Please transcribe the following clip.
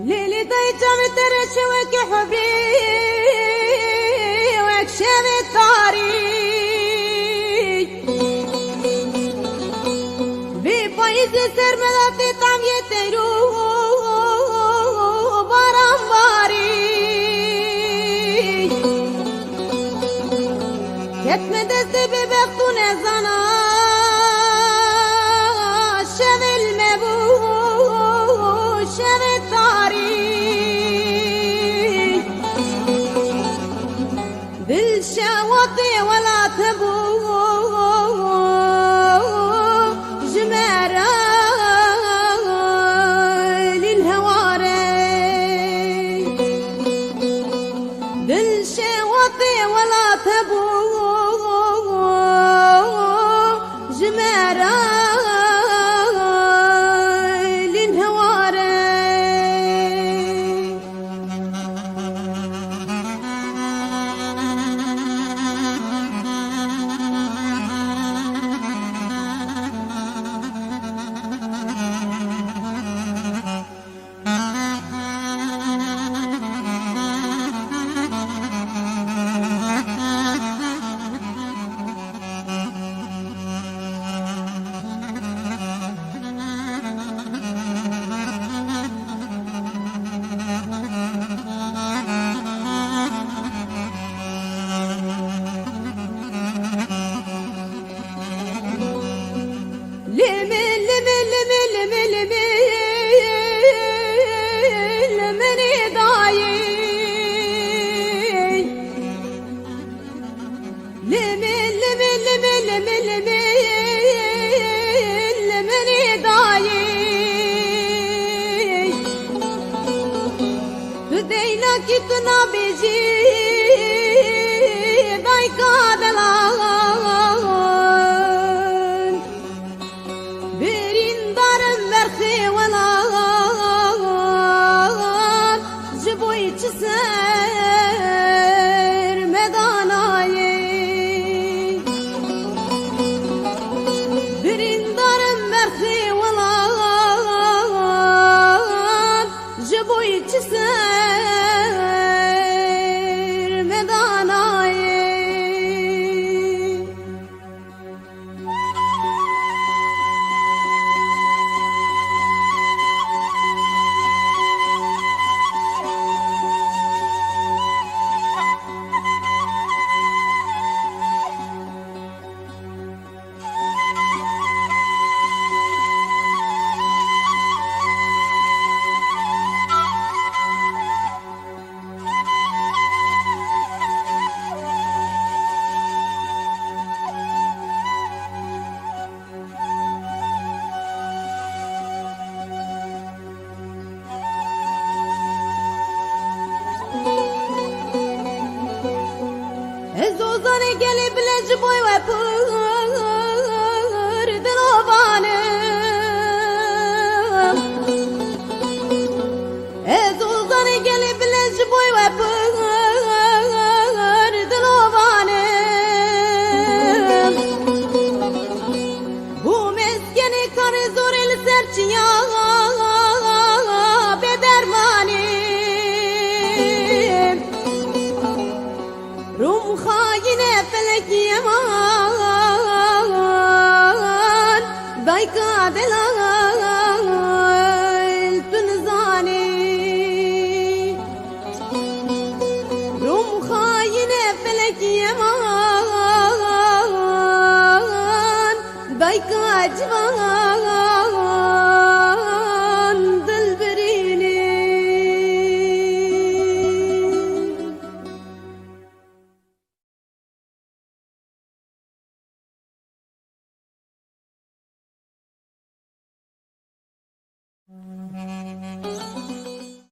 ليلي ضيجة مترش وك حبي وك شامي الطريق بفايز سر ملاتي طعم يتيرو بارم باري كتم دستي ببختو نزانا شامي المبو شامي الطريق بالشواطئ ولا تبو جمارة للهواري بالشواطئ ولا تبو جمارة कितना बिजी दाई का दलान بريندار مرخي ولا جبوي تسير مداناي بريندار مرخي ولا جبوي تسير زوزاني قلب لجبوي وبور دلوبانه زوزاني قلب لجبوي وبور دلوبانه بو مسكني كار زور السرچيا بدرمانه روم خاينة فلك يمان بايكا دلال تنزاني روم خاينة فلك يمان جوان